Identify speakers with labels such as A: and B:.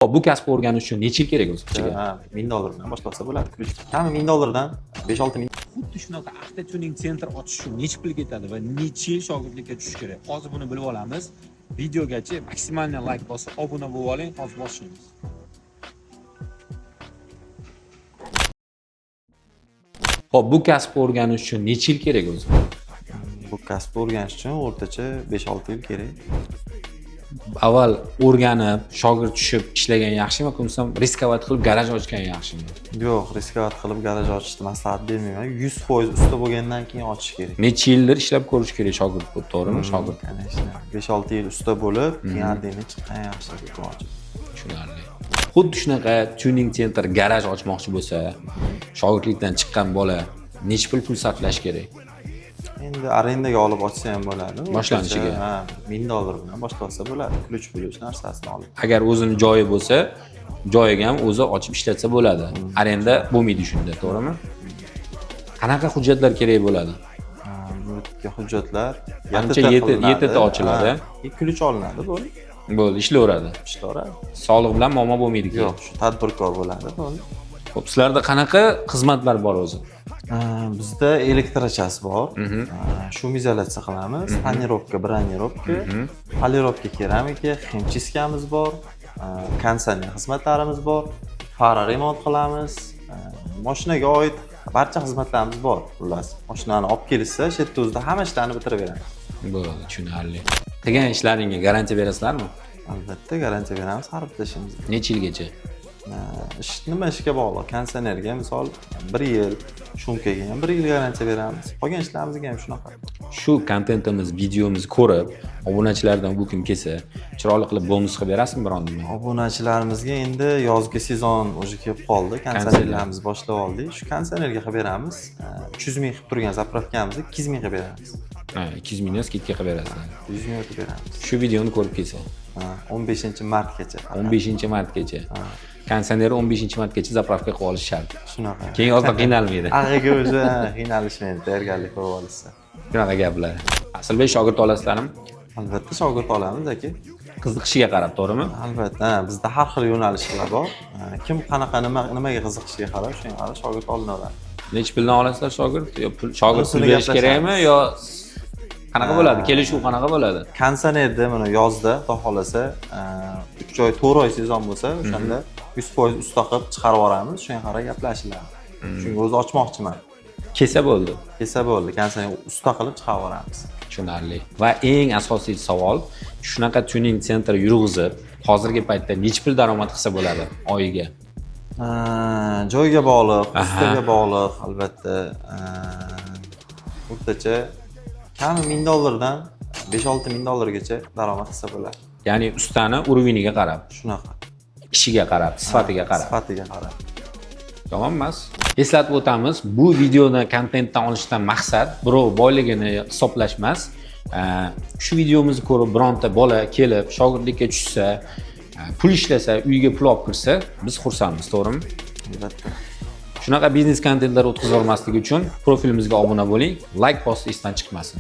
A: Hop, bu kasbni o'rganish uchun necha yil kerak o'zi kishiga?
B: $1000 bilan boshlasa bo'ladi. Kami $1000 dan 5-6 ming.
C: Xuddi shunaqa avtotuning sentr ochish uchun necha pul ketadi va necha yil shogirdlikka tushish kerak? Hozir buni bilib olamiz. Videogacha maksimalniy like bosib, obuna bo'lib oling, hozir boshlaymiz.
A: Hop, bu kasbni o'rganish uchun necha yil kerak o'zi?
B: Bu kasbni o'rganish uchun o'rtacha 5-6 yil kerak.
A: Avval o'rganib, shogird tushib ishlagan yaxshimi, yoki riskovat qilib garaj ochgan yaxshimi?
B: Yo'q, riskovat qilib garaj ochishni maslahat bermayman. 100% usta bo'lgandan keyin ochish kerak.
A: Necha yildir ishlab ko'rish kerak shogird bo'lib, to'g'rimi? Shogird.
B: Конечно. 5-6 yil usta bo'lib, keyin adini chiqqan yaxshi deb ochib.
A: Tushunarli. Xuddi shunaqa tuning center garaj ochmoqchi bo'lsa, shogirdlikdan chiqqan bola necha pul sarflash kerak?
B: Endi arendaga olib ochsa ham bo'ladi.
A: Boshlanishiga.
B: $1000 bilan boshlasa bo'ladi. Ключ puluch narsasini olib.
A: Agar o'zini joyi bo'lsa, joyiga ham o'zi ochib ishlatsa bo'ladi. Arenda bo'lmaydi shunda, to'g'rimi? Qanaqa hujjatlar kerak bo'ladi?
B: Bu hujjatlar
A: Qancha yetida ochiladi?
B: Ключ olinadi, bo'ldi.
A: Bo'ldi, ishlayveradi.
B: Ishlayveradi.
A: Sog'liq bilan muammo bo'lmaydi keyin.
B: Yo'q, shu tadbirkor bo'ladi, bo'ldi.
A: Xo'p, sizlarda qanaqa xizmatlar bor o'zi?
B: Bizda elektrochas bor. Shumizolyatsiya qilamiz, tonirovka, bronirovka, polirovka keramika, ximchiskamiz bor, konditsioner xizmatlarimiz bor, fara remont qilamiz, mashinaga oid barcha xizmatlarimiz bor. Xullas, mashinani olib kelsa, shu yerda o'zida hamma ishlarni bitirib beramiz.
A: Bo'ldi, tushunarli. Qilgan ishlaringga garantiya berasizlarmi?
B: Albatta, garantiya beramiz har bitta ishimizga.
A: Necha yilgacha?
B: Nima ishga bog'liq. Konditsionerga misol 1 yil, shumkaga ham 1 yil garantiya beramiz. Qolgan ishlarimizga ham shunaqa.
A: Shu kontentimiz, videomizni ko'rib, obunachilardan bu kun kelsa, chiroyli qilib bonus qilib berasizmi birontami?
B: Obunachilarimizga endi yozgi sezon o'zi kelib qoldi. Konditsionerlarimizni boshlab oldik. Shu konditsionerga qilib beramiz. 300 ming qilib turgan zapravkamizni 200 ming qilib beramiz.
A: 200 mingdan skidka qilib berasizlar.
B: 100 ming qilib beramiz.
A: Shu videoni ko'rib kelsa,
B: 15-martgacha.
A: 15-martgacha. Konditsionerni 15-martgacha zapravka qilib olish shart.
B: Shunaqa.
A: Keyin yozda qiynalmaydi.
B: Ag'iga o'zi qiynalishmaydi, tayyorgarlik ko'rib olsa.
A: Shunaqa gaplar. Aslbek shogird olasizlarmi?
B: Albatta shogird olamiz aka.
A: Qiziqishiga qarab, to'g'rimi?
B: Albatta, bizda har xil yo'nalishlar bor. Kim qanaqa nimaga qiziqishiga qarab, shunga qarab shogird olinaveradi.
A: Necha puldan olasizlar shogird? Yo, shogird pul berish kerakmi yo qanaqa bo'ladi? Kelishuv qanaqa bo'ladi?
B: Konditsionerda mana yozda, xudo xolasa, 3 oy, 4 oy sezon bo'lsa, o'shanda 100% usta qilib chiqarib yuboramiz. Shunga qarab gaplashiladi. Chunki o'zi ochmoqchiman.
A: Kelsa bo'ldi.
B: Kelsa bo'ldi, konditsioner usta qilib chiqarib yuboramiz.
A: Tushunarli. Va eng asosiy savol, shunaqa tuning sentr yurg'izib, hozirgi paytda necha pul daromad qilsa bo'ladi oyiga?
B: Joyga bog'liq, ustaga bog'liq, albatta. O'rtacha kami $1000 dan 5-6 ming dollargacha daromad qilsa bo'ladi.
A: Ya'ni ustani urviniga qarab,
B: Shunaqa.
A: ishiga qarab, sifatiga qarab.
B: Sifatiga qarab.
A: Tamam emas? Eslatib o'tamiz, bu videoni kontentdan olishdan maqsad birov boyligini hisoblash emas. Shu videomizni ko'rib bironta bola kelib shogirdlikka tushsa, pul ishlasa, uyiga pul olib kirsa, biz xursandmiz, to'g'rimi?
B: Albatta.
A: Shunaqa biznes kontentlar o'tkazib olmaslik uchun profilimizga obuna bo'ling, like posti esdan chiqmasin.